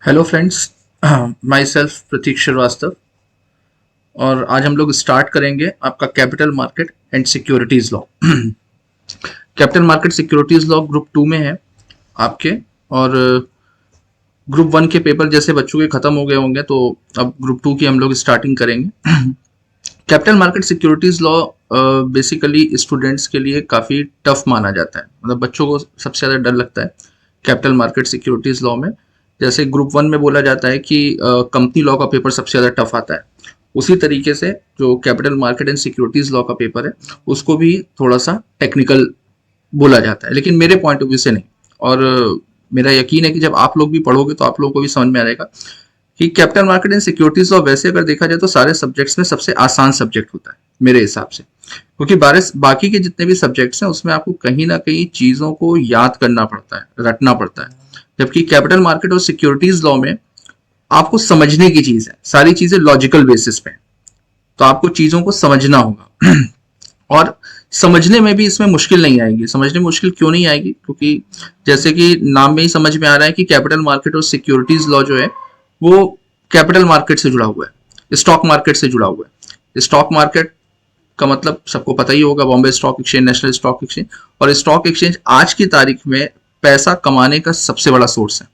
Hello friends, my self प्रतीक श्रीवास्तव। और आज हम लोग स्टार्ट करेंगे आपका capital market and securities law. Capital market securities law group 2 में है आपके। और ग्रुप 1 के पेपर जैसे बच्चों के खत्म हो गए होंगे, तो अब ग्रुप 2 की हम लोग स्टार्टिंग करेंगे। Capital market securities law basically students के लिए काफ़ी टफ माना जाता है, मतलब बच्चों को सबसे ज़्यादा डर लगता है कैपिटल मार्केट सिक्योरिटीज लॉ में। जैसे ग्रुप 1 में बोला जाता है कि कंपनी लॉ का पेपर सबसे ज़्यादा टफ आता है, उसी तरीके से जो capital market and securities law का पेपर है उसको भी थोड़ा सा टेक्निकल बोला जाता है, लेकिन मेरे पॉइंट ऑफ व्यू से नहीं। और मेरा यकीन है कि जब आप लोग भी पढ़ोगे तो आप लोगों को भी समझ में आएगा कि capital market and securities law वैसे अगर देखा जाए तो सारे सब्जेक्ट्स में सबसे आसान सब्जेक्ट होता है मेरे हिसाब से, क्योंकि बाकी के जितने भी सब्जेक्ट्स हैं उसमें आपको कहीं ना कहीं चीज़ों को याद करना पड़ता है, रटना पड़ता है। जबकि कैपिटल मार्केट और सिक्योरिटीज लॉ में आपको समझने की चीज़ है, सारी चीज़ें लॉजिकल बेसिस पे, तो आपको चीज़ों को समझना होगा। और समझने में भी इसमें मुश्किल नहीं आएगी। समझने में मुश्किल क्यों नहीं आएगी? क्योंकि जैसे कि नाम में ही समझ में आ रहा है कि कैपिटल मार्केट और सिक्योरिटीज लॉ जो है वो कैपिटल मार्केट से जुड़ा हुआ है, स्टॉक मार्केट से जुड़ा हुआ है। स्टॉक मार्केट का मतलब सबको पता ही होगा, Bombay stock exchange, national stock exchange. और स्टॉक एक्सचेंज आज की तारीख में पैसा कमाने का सबसे बड़ा सोर्स है।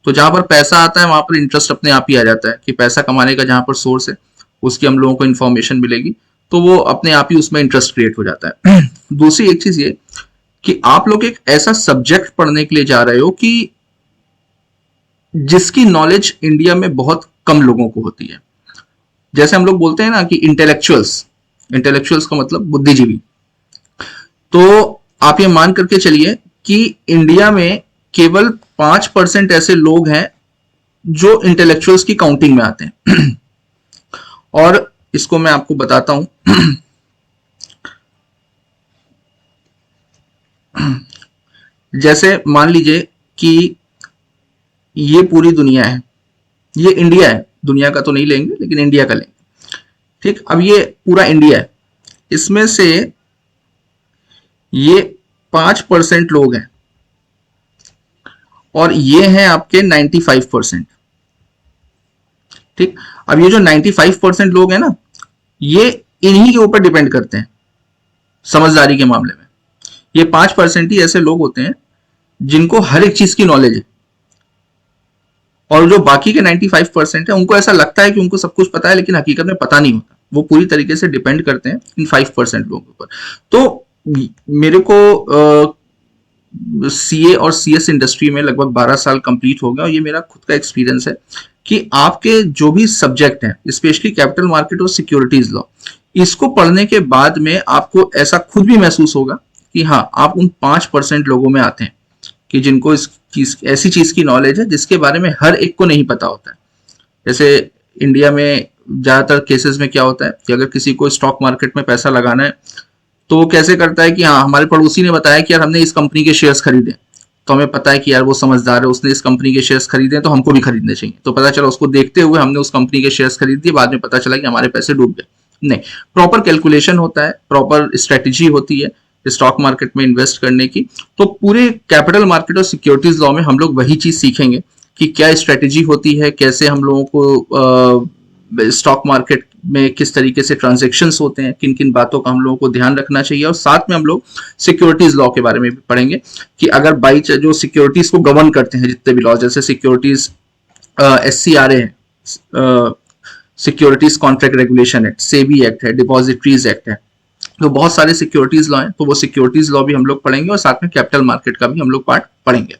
तो जहां पर पैसा आता है वहां पर इंटरेस्ट अपने आप ही आ जाता है कि पैसा कमाने का जहां पर सोर्स है उसकी हम लोगों को इन्फॉर्मेशन मिलेगी, तो वो अपने आप ही उसमें इंटरेस्ट क्रिएट हो जाता है। दूसरी एक चीज ये कि आप लोग एक ऐसा सब्जेक्ट पढ़ने के लिए जा रहे हो कि जिसकी नॉलेज इंडिया में बहुत कम लोगों को होती है। जैसे हम लोग बोलते हैं ना कि इंटेलेक्चुअल्स, इंटेलेक्चुअल्स का मतलब बुद्धिजीवी। तो आप ये मान करके चलिए कि इंडिया में केवल 5% ऐसे लोग हैं जो इंटेलेक्चुअल्स की काउंटिंग में आते हैं। और इसको मैं आपको बताता हूं। जैसे मान लीजिए कि ये पूरी दुनिया है, ये इंडिया है, दुनिया का तो नहीं लेंगे लेकिन इंडिया का लेंगे। ठीक, अब ये पूरा इंडिया है, इसमें से ये 5% लोग हैं और ये हैं आपके 95%। ठीक, अब ये जो 95% लोग हैं ना, ये इन्हीं के ऊपर डिपेंड करते हैं समझदारी के मामले में। ये 5% ही ऐसे लोग होते हैं जिनको हर एक चीज की नॉलेज है, और जो बाकी के 95% है उनको ऐसा लगता है कि उनको सब कुछ पता है, लेकिन हकीकत में पता नहीं होता। वो पूरी तरीके से डिपेंड करते हैं इन 5% लोगों के ऊपर। तो मेरे को सीए और सीएस इंडस्ट्री में लगभग 12 साल कंप्लीट हो गया, और ये मेरा खुद का एक्सपीरियंस है कि आपके जो भी सब्जेक्ट हैं, स्पेशली कैपिटल मार्केट और सिक्योरिटीज लॉ, इसको पढ़ने के बाद में आपको ऐसा खुद भी महसूस होगा कि हाँ, आप उन 5% लोगों में आते हैं कि जिनको इस चीज, ऐसी चीज की नॉलेज है जिसके बारे में हर एक को नहीं पता होता है। जैसे इंडिया में ज्यादातर केसेस में क्या होता है कि अगर किसी को स्टॉक मार्केट में पैसा लगाना है तो वो कैसे करता है कि हाँ, हमारे पड़ोसी ने बताया कि यार हमने इस कंपनी के शेयर्स खरीदे, तो हमें पता है कि यार वो समझदार है, उसने इस कंपनी के शेयर्स खरीदे तो हमको भी खरीदने चाहिए। तो पता चला उसको देखते हुए हमने उस कंपनी के शेयर्स खरीद दिए, बाद में पता चला कि हमारे पैसे डूब गए। नहीं, प्रॉपर कैलकुलेशन होता है, प्रॉपर स्ट्रेटेजी होती है स्टॉक मार्केट में इन्वेस्ट करने की। तो पूरे कैपिटल मार्केट और सिक्योरिटीज लॉ में हम लोग वही चीज सीखेंगे कि क्या स्ट्रेटेजी होती है, कैसे हम लोगों को स्टॉक मार्केट में किस तरीके से ट्रांजेक्शन्स होते हैं, किन किन बातों का हम लोगों को ध्यान रखना चाहिए। और साथ में हम लोग सिक्योरिटीज लॉ के बारे में भी पढ़ेंगे कि अगर बाई जो सिक्योरिटीज को गवर्न करते हैं जितने भी लॉ, जैसे सिक्योरिटीज SCRA है, securities contract regulation act, SEBI act है, डिपॉजिटरीज एक्ट है, तो बहुत सारे सिक्योरिटीज लॉ हैं। तो वो सिक्योरिटीज लॉ भी हम लोग पढ़ेंगे और साथ में कैपिटल मार्केट का भी हम लोग पार्ट पढ़ेंगे।